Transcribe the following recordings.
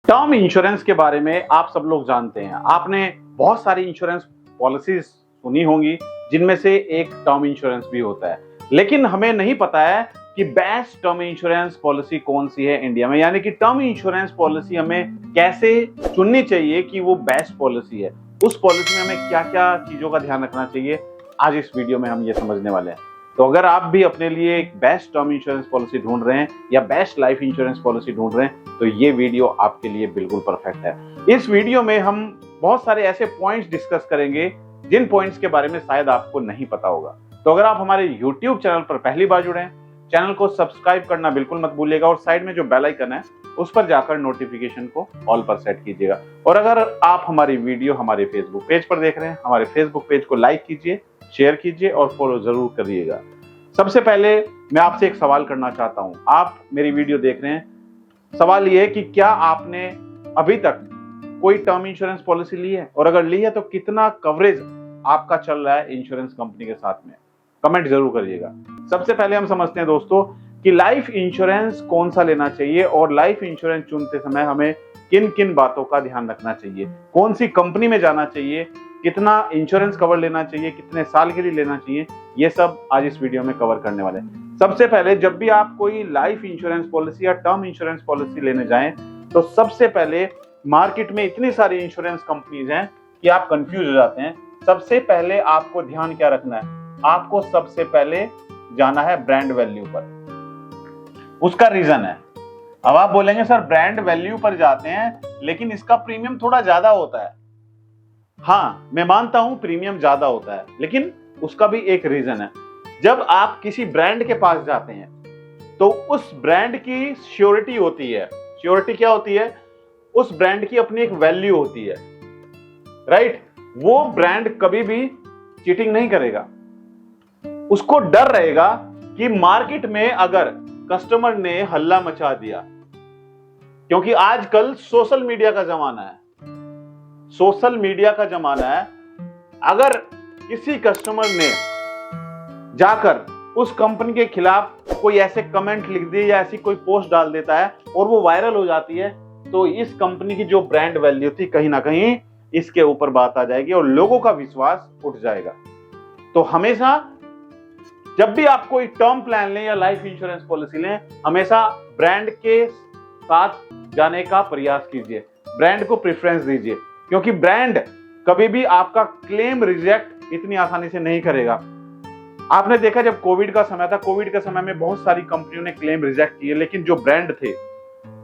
Term insurance के बारे में आप सब लोग जानते हैं। आपने बहुत सारी इंश्योरेंस पॉलिसीज सुनी होंगी जिनमें से एक टर्म इंश्योरेंस भी होता है, लेकिन हमें नहीं पता है कि बेस्ट टर्म इंश्योरेंस पॉलिसी कौन सी है इंडिया में। यानी कि टर्म इंश्योरेंस पॉलिसी हमें कैसे चुननी चाहिए कि वो बेस्ट पॉलिसी है, उस पॉलिसी में हमें क्या क्या चीजों का ध्यान रखना चाहिए, आज इस वीडियो में हम ये समझने वाले हैं। तो अगर आप भी अपने लिए एक बेस्ट टर्म इंश्योरेंस पॉलिसी ढूंढ रहे हैं या बेस्ट लाइफ इंश्योरेंस पॉलिसी ढूंढ रहे हैं तो ये वीडियो आपके लिए बिल्कुल परफेक्ट है। इस वीडियो में हम बहुत सारे ऐसे पॉइंट्स डिस्कस करेंगे जिन पॉइंट्स के बारे में शायद आपको नहीं पता होगा। तो अगर आप हमारे YouTube चैनल पर पहली बार जुड़े हैं, चैनल को सब्सक्राइब करना बिल्कुल मत भूलिएगा और साइड में जो बेल आइकन है उस पर जाकर नोटिफिकेशन को ऑल पर सेट कीजिएगा। और अगर आप हमारी वीडियो हमारे फेसबुक पेज पर देख रहे हैं, हमारे फेसबुक पेज को लाइक कीजिए, शेयर कीजिए और फॉलो जरूर करिएगा। सबसे पहले मैं आपसे एक सवाल करना चाहता हूं। आप मेरी वीडियो देख रहे हैं, सवाल ये है कि क्या आपने अभी तक कोई टर्म इंश्योरेंस पॉलिसी ली है, और अगर ली है तो कितना कवरेज आपका चल रहा है इंश्योरेंस कंपनी के साथ में, कमेंट जरूर करिएगा। सबसे पहले हम समझते हैं दोस्तों कि लाइफ इंश्योरेंस कौन सा लेना चाहिए और लाइफ इंश्योरेंस चुनते समय हमें किन किन बातों का ध्यान रखना चाहिए, कौन सी कंपनी में जाना चाहिए, कितना इंश्योरेंस कवर लेना चाहिए, कितने साल के लिए लेना चाहिए, ये सब आज इस वीडियो में कवर करने वाले हैं। सबसे पहले जब भी आप कोई लाइफ इंश्योरेंस पॉलिसी या टर्म इंश्योरेंस पॉलिसी लेने जाएं तो सबसे पहले मार्केट में इतनी सारी इंश्योरेंस कंपनीज हैं कि आप कंफ्यूज हो जाते हैं। सबसे पहले आपको ध्यान क्या रखना है, आपको सबसे पहले जाना है ब्रांड वैल्यू पर। उसका रीजन है, अब आप बोलेंगे सर ब्रांड वैल्यू पर जाते हैं लेकिन इसका प्रीमियम थोड़ा ज्यादा होता है। हाँ, मैं मानता हूं प्रीमियम ज्यादा होता है, लेकिन उसका भी एक रीजन है। जब आप किसी ब्रांड के पास जाते हैं तो उस ब्रांड की श्योरिटी होती है। श्योरिटी क्या होती है? उस ब्रांड की अपनी एक वैल्यू होती है, राइट? वो ब्रांड कभी भी चीटिंग नहीं करेगा। उसको डर रहेगा कि मार्केट में अगर कस्टमर ने हल्ला मचा दिया, क्योंकि आजकल सोशल मीडिया का जमाना है, सोशल मीडिया का जमाना है। अगर किसी कस्टमर ने जाकर उस कंपनी के खिलाफ कोई ऐसे कमेंट लिख दिए या ऐसी कोई पोस्ट डाल देता है और वो वायरल हो जाती है, तो इस कंपनी की जो ब्रांड वैल्यू थी कहीं ना कहीं इसके ऊपर बात आ जाएगी और लोगों का विश्वास उठ जाएगा। तो हमेशा जब भी आप कोई टर्म प्लान लें या लाइफ इंश्योरेंस पॉलिसी लें, हमेशा ब्रांड के साथ जाने का प्रयास कीजिए, ब्रांड को प्रेफरेंस दीजिए, क्योंकि ब्रांड कभी भी आपका क्लेम रिजेक्ट इतनी आसानी से नहीं करेगा। आपने देखा जब कोविड का समय था, कोविड के समय में बहुत सारी कंपनियों ने क्लेम रिजेक्ट किए, लेकिन जो ब्रांड थे,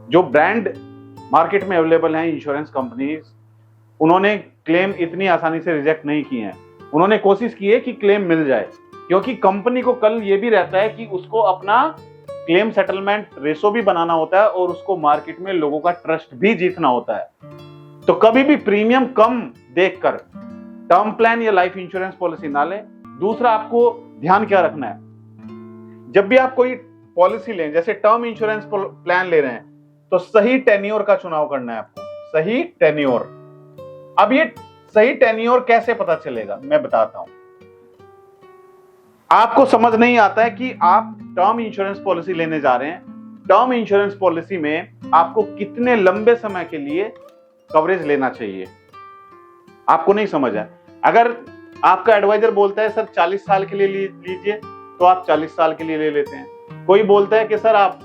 जो ब्रांड मार्केट में अवेलेबल हैं इंश्योरेंस कंपनीज, उन्होंने क्लेम इतनी आसानी से रिजेक्ट नहीं किए हैं। उन्होंने कोशिश की है कि क्लेम मिल जाए, क्योंकि कंपनी को कल ये भी रहता है कि उसको अपना क्लेम सेटलमेंट रेशो भी बनाना होता है और उसको मार्केट में लोगों का ट्रस्ट भी जीतना होता है। तो कभी भी प्रीमियम कम देखकर टर्म प्लान या लाइफ इंश्योरेंस पॉलिसी ना लें। दूसरा, आपको ध्यान क्या रखना है, जब भी आप कोई पॉलिसी लें, जैसे टर्म इंश्योरेंस प्लान ले रहे हैं, तो सही टेन्योर का चुनाव करना है आपको। सही टेन्योर। अब ये सही टेन्योर कैसे पता चलेगा, मैं बताता हूं। आपको समझ नहीं आता है कि आप टर्म इंश्योरेंस पॉलिसी लेने जा रहे हैं, टर्म इंश्योरेंस पॉलिसी में आपको कितने लंबे समय के लिए कवरेज लेना चाहिए, आपको नहीं समझ है। अगर आपका एडवाइजर बोलता है सर 40 साल के लिए लीजिए, तो आप 40 साल के लिए ले लेते हैं। कोई बोलता है कि सर आप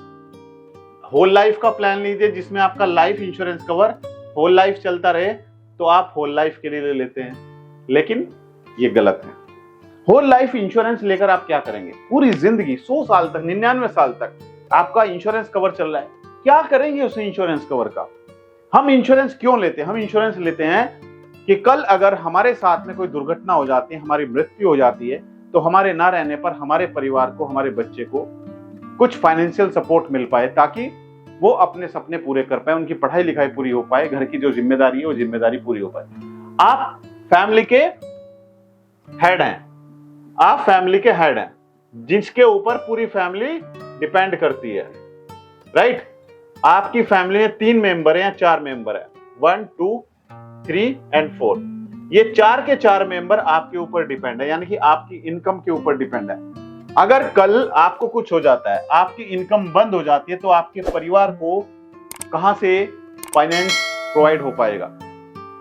होल लाइफ का प्लान लीजिए जिसमें आपका life insurance cover whole life चलता रहे, तो आप होल लाइफ के लिए ले लेते हैं, लेकिन ये गलत है। होल लाइफ इंश्योरेंस लेकर आप क्या करेंगे? पूरी जिंदगी 100 साल तक, 99 साल तक आपका इंश्योरेंस कवर चल रहा है, क्या करेंगे उस इंश्योरेंस कवर का? हम इंश्योरेंस क्यों लेते हैं? हम इंश्योरेंस लेते हैं कि कल अगर हमारे साथ में कोई दुर्घटना हो जाती है, हमारी मृत्यु हो जाती है, तो हमारे ना रहने पर हमारे परिवार को, हमारे बच्चे को कुछ फाइनेंशियल सपोर्ट मिल पाए, ताकि वो अपने सपने पूरे कर पाए, उनकी पढ़ाई लिखाई पूरी हो पाए, घर की जो जिम्मेदारी है वो जिम्मेदारी पूरी हो पाए। आप फैमिली के हेड हैं, आप फैमिली के हेड हैं जिसके ऊपर पूरी फैमिली डिपेंड करती है, राइट? आपकी फैमिली में 3 मेंबर हैं या 4 मेंबर हैं, 1, 2, 3 एंड 4। ये 4 के 4 मेंबर आपके ऊपर डिपेंड है, यानी कि आपकी इनकम के ऊपर डिपेंड है। अगर कल आपको कुछ हो जाता है, आपकी इनकम बंद हो जाती है, तो आपके परिवार को कहां से फाइनेंस प्रोवाइड हो पाएगा।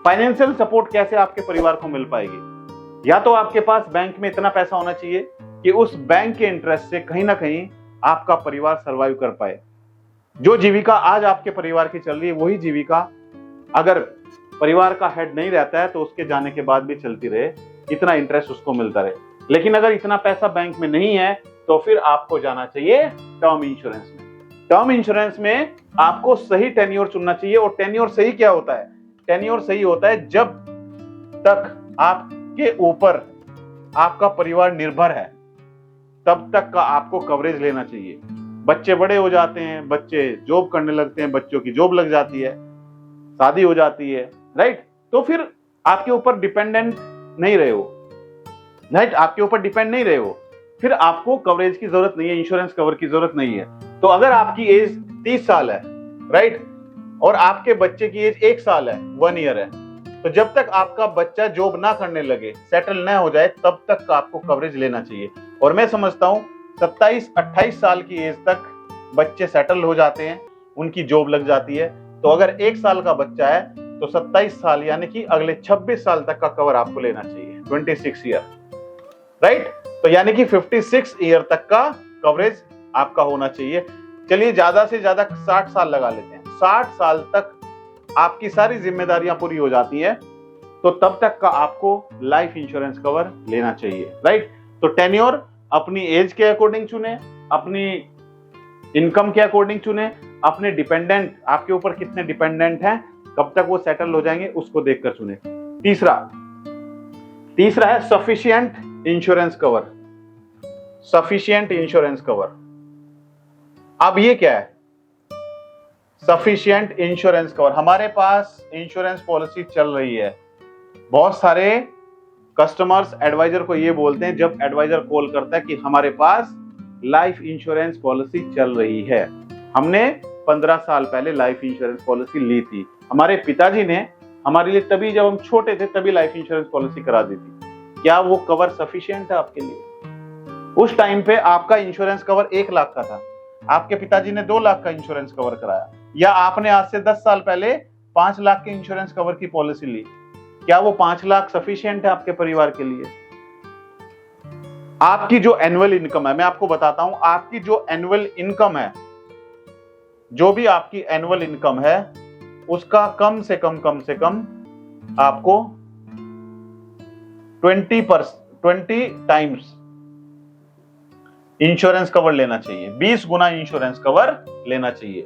फाइनेंशियल सपोर्ट कैसे आपके परिवार को मिल पाएगी? या तो आपके पास बैंक में इतना पैसा होना चाहिए कि उस बैंक के इंटरेस्ट से कहीं ना कहीं आपका परिवार सरवाइव कर पाए। जो जीविका आज आपके परिवार की चल रही है, वही जीविका अगर परिवार का हेड नहीं रहता है तो उसके जाने के बाद भी चलती रहे, इतना इंटरेस्ट उसको मिलता रहे। लेकिन अगर इतना पैसा बैंक में नहीं है तो फिर आपको जाना चाहिए टर्म इंश्योरेंस में। टर्म इंश्योरेंस में आपको सही टेन्योर चुनना चाहिए। और टेन्योर सही क्या होता है? टेन्योर सही होता है जब तक आपके ऊपर आपका परिवार निर्भर है, तब तक का आपको कवरेज लेना चाहिए। बच्चे बड़े हो जाते हैं, बच्चे जॉब करने लगते हैं, बच्चों की जॉब लग जाती है, शादी हो जाती है, राइट? तो फिर आपके ऊपर डिपेंडेंट नहीं रहे हो, राइट? आपके ऊपर डिपेंड नहीं रहे हो, फिर आपको कवरेज की जरूरत नहीं है, इंश्योरेंस कवर की जरूरत नहीं है। तो अगर आपकी एज 30 साल है, राइट, और आपके बच्चे की एज 1 साल है, 1 ईयर है, तो जब तक आपका बच्चा जॉब ना करने लगे, सेटल ना हो जाए, तब तक का आपको कवरेज लेना चाहिए। और मैं समझता हूं 27-28 साल की एज तक बच्चे सेटल हो जाते हैं, उनकी जॉब लग जाती है। तो अगर 1 साल का बच्चा है तो 27 साल यानी कि अगले 26 साल तक का कवर आपको लेना चाहिए, 26 ईयर, राइट? तो यानी कि 56 ईयर तक का कवरेज आपका होना चाहिए। चलिए ज्यादा से ज्यादा 60 साल लगा लेते हैं। 60 साल तक आपकी सारी जिम्मेदारियां पूरी हो जाती है, तो तब तक का आपको लाइफ इंश्योरेंस कवर लेना चाहिए, राइट? तो टेन्योर अपनी एज के अकॉर्डिंग चुने, अपनी इनकम के अकॉर्डिंग चुने, अपने डिपेंडेंट, आपके ऊपर कितने डिपेंडेंट हैं, कब तक वो सेटल हो जाएंगे, उसको देखकर चुने। तीसरा है sufficient insurance cover. Sufficient insurance cover, अब ये क्या है? सफिशिएंट इंश्योरेंस कवर, हमारे पास इंश्योरेंस पॉलिसी चल रही है। बहुत सारे कस्टमर्स एडवाइजर को ये बोलते हैं, जब एडवाइजर कॉल करता है कि हमारे पास लाइफ इंश्योरेंस पॉलिसी चल रही है, हमने 15 साल पहले लाइफ इंश्योरेंस पॉलिसी ली थी, हमारे पिताजी ने हमारे लिए तभी, जब हम छोटे थे तभी लाइफ इंश्योरेंस पॉलिसी करा दी थी। क्या वो कवर सफिशिएंट है आपके लिए? उस टाइम पे आपका इंश्योरेंस कवर 1 लाख का था, आपके पिताजी ने 2 लाख का इंश्योरेंस कवर कराया, या आपने आज से 10 साल पहले 5 लाख के इंश्योरेंस कवर की पॉलिसी ली। क्या वो 5 लाख सफिशिएंट है आपके परिवार के लिए? आपकी जो एनुअल इनकम है, मैं आपको बताता हूं, आपकी जो एनुअल इनकम है, जो भी आपकी एनुअल इनकम है, उसका कम से कम आपको 20 टाइम्स इंश्योरेंस कवर लेना चाहिए, 20 गुना इंश्योरेंस कवर लेना चाहिए।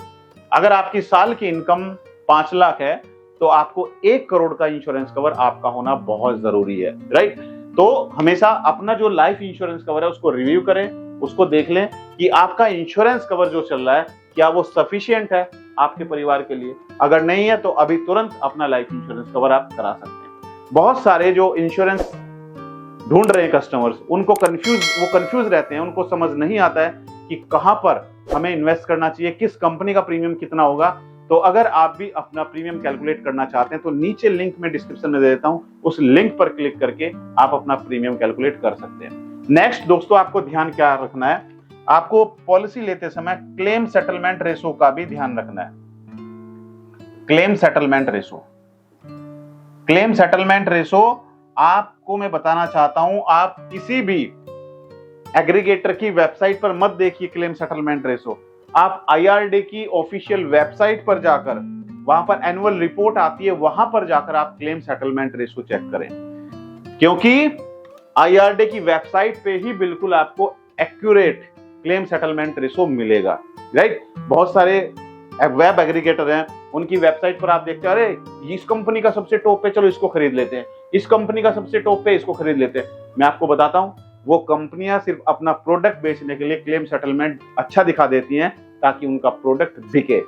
अगर आपकी साल की इनकम 5 लाख है तो आपको 1 करोड़ का इंश्योरेंस कवर आपका होना बहुत जरूरी है, राइट? तो हमेशा अपना जो लाइफ इंश्योरेंस कवर है उसको रिव्यू करें, उसको देख लें कि आपका इंश्योरेंस कवर जो चल रहा है क्या वो सफिशिएंट है आपके परिवार के लिए। अगर नहीं है तो अभी तुरंत अपना लाइफ इंश्योरेंस कवर आप करा सकते हैं। बहुत सारे जो इंश्योरेंस ढूंढ रहे हैं कस्टमर्स, उनको कंफ्यूज रहते हैं, उनको समझ नहीं आता है कि कहां पर हमें इन्वेस्ट करना चाहिए, किस कंपनी का प्रीमियम कितना होगा। तो अगर आप भी अपना प्रीमियम कैलकुलेट करना चाहते हैं तो नीचे लिंक में डिस्क्रिप्शन में दे देता हूं, उस लिंक पर क्लिक करके आप अपना प्रीमियम कैलकुलेट कर सकते हैं। नेक्स्ट दोस्तों, आपको ध्यान क्या रखना है? आपको पॉलिसी लेते समय क्लेम सेटलमेंट रेशो का भी ध्यान रखना है। Claim settlement ratio, claim settlement ratio आपको मैं बताना चाहता हूं, आप किसी भी एग्रीगेटर की वेबसाइट पर मत देखिए क्लेम सेटलमेंट रेशो। आप IRDAI की ऑफिशियल वेबसाइट पर जाकर, वहां पर एनुअल रिपोर्ट आती है, वहां पर जाकर आप क्लेम सेटलमेंट रेशो चेक करें, क्योंकि IRDAI की वेबसाइट पे ही बिल्कुल आपको एक्यूरेट क्लेम सेटलमेंट रेशो मिलेगा, राइट? बहुत सारे वेब एग्रीगेटर हैं, उनकी वेबसाइट पर आप देखते हैं, अरे इस कंपनी का सबसे टॉप पे, चलो इसको खरीद लेते हैं, इस कंपनी का सबसे टॉप पे, इसको खरीद लेते हैं। मैं आपको बताता हूं, वो कंपनियां सिर्फ अपना प्रोडक्ट बेचने के लिए क्लेम सेटलमेंट अच्छा दिखा देती हैं ताकि उनका प्रोडक्ट बिके।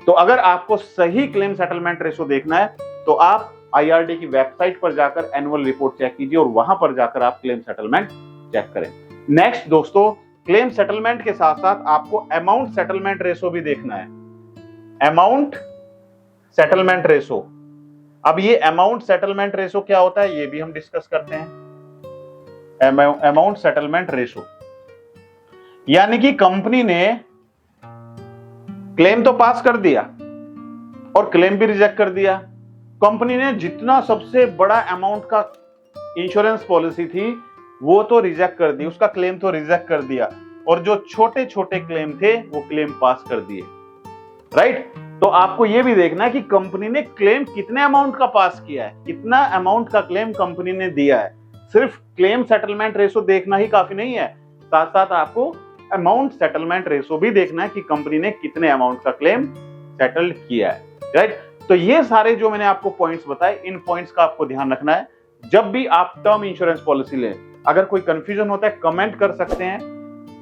तो अगर आपको सही क्लेम सेटलमेंट रेशो देखना है तो आप IRDAI की वेबसाइट पर जाकर एनुअल रिपोर्ट चेक कीजिए और वहां पर जाकर आप क्लेम सेटलमेंट चेक करें। नेक्स्ट दोस्तों, क्लेम सेटलमेंट के साथ साथ आपको अमाउंट सेटलमेंट रेशो भी देखना है। अमाउंट सेटलमेंट रेशो, अब ये अमाउंट सेटलमेंट रेशो क्या होता है ये भी हम डिस्कस करते हैं। अमाउंट सेटलमेंट रेशो यानी कि कंपनी ने क्लेम तो पास कर दिया, और क्लेम भी रिजेक्ट कर दिया। कंपनी ने जितना सबसे बड़ा अमाउंट का इंश्योरेंस पॉलिसी थी वो तो रिजेक्ट कर दी, उसका क्लेम तो रिजेक्ट कर दिया, और जो छोटे छोटे क्लेम थे वो क्लेम पास कर दिए। राइट? तो आपको ये भी देखना है कि कंपनी ने क्लेम कितने अमाउंट का पास किया है, कितना अमाउंट का क्लेम कंपनी ने दिया है। सिर्फ क्लेम सेटलमेंट रेशो देखना ही काफी नहीं है, साथ साथ आपको अमाउंट सेटलमेंट रेशो भी देखना है कि कंपनी ने कितने अमाउंट का क्लेम सेटल किया है। राइट? तो ये सारे जो मैंने आपको पॉइंट्स बताए, इन पॉइंट्स का आपको ध्यान रखना है जब भी आप टर्म इंश्योरेंस पॉलिसी लें। अगर कोई कंफ्यूजन होता है कमेंट कर सकते हैं,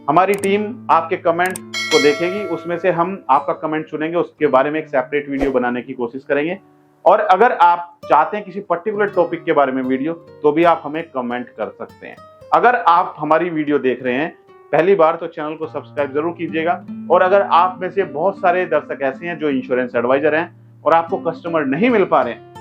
हमारी टीम आपके कमेंट को देखेगी, उसमें से हम आपका कमेंट चुनेंगे, उसके बारे में एक सेपरेट वीडियो बनाने की कोशिश करेंगे। और अगर आप चाहते हैं किसी पर्टिकुलर टॉपिक के बारे में वीडियो, तो भी आप हमें कमेंट कर सकते हैं। अगर आप हमारी वीडियो देख रहे हैं पहली बार तो चैनल को सब्सक्राइब जरूर कीजिएगा। और अगर आप में से बहुत सारे दर्शक ऐसे हैं जो इंश्योरेंस एडवाइजर हैं और आपको कस्टमर नहीं मिल पा रहे हैं,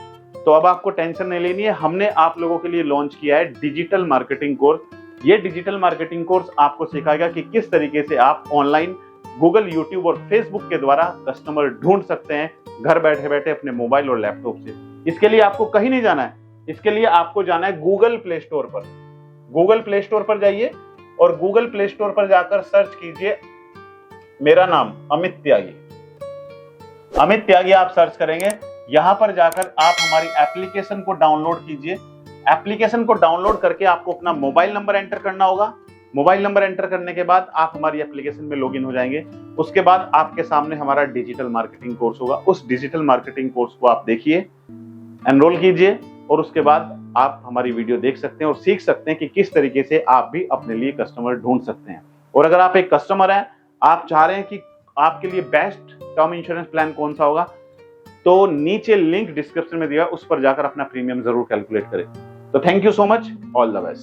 तो अब आपको टेंशन नहीं लेनी है। हमने आप लोगों के लिए लॉन्च किया है डिजिटल मार्केटिंग कोर्स। ये डिजिटल मार्केटिंग कोर्स आपको सिखाएगा कि किस तरीके से आप ऑनलाइन गूगल, यूट्यूब और फेसबुक के द्वारा कस्टमर ढूंढ सकते हैं घर बैठे बैठे अपने मोबाइल और लैपटॉप से। इसके लिए आपको कहीं नहीं जाना है, इसके लिए आपको जाना है गूगल प्ले स्टोर पर। गूगल प्ले स्टोर पर जाइए और गूगल प्ले स्टोर पर जाकर सर्च कीजिए मेरा नाम अमित त्यागी। अमित त्यागी आप सर्च करेंगे, यहां पर जाकर आप हमारी एप्लीकेशन को डाउनलोड कीजिए। एप्लीकेशन को डाउनलोड करके आपको अपना मोबाइल नंबर एंटर करना होगा। मोबाइल नंबर एंटर करने के बाद आप हमारी एप्लीकेशन में लॉगिन हो जाएंगे। उसके बाद आपके सामने हमारा डिजिटल मार्केटिंग कोर्स होगा। उस डिजिटल मार्केटिंग कोर्स को आप देखिए, एनरोल कीजिए और उसके बाद आप हमारी वीडियो देख सकते हैं और सीख सकते हैं कि किस तरीके से आप भी अपने लिए कस्टमर ढूंढ सकते हैं। और अगर आप एक कस्टमर हैं, आप चाह रहे हैं कि आपके लिए बेस्ट टर्म इंश्योरेंस प्लान कौन सा होगा, तो नीचे लिंक डिस्क्रिप्शन में दिया, उस पर जाकर अपना प्रीमियम जरूर कैलकुलेट करें। तो thank you so much, all the best.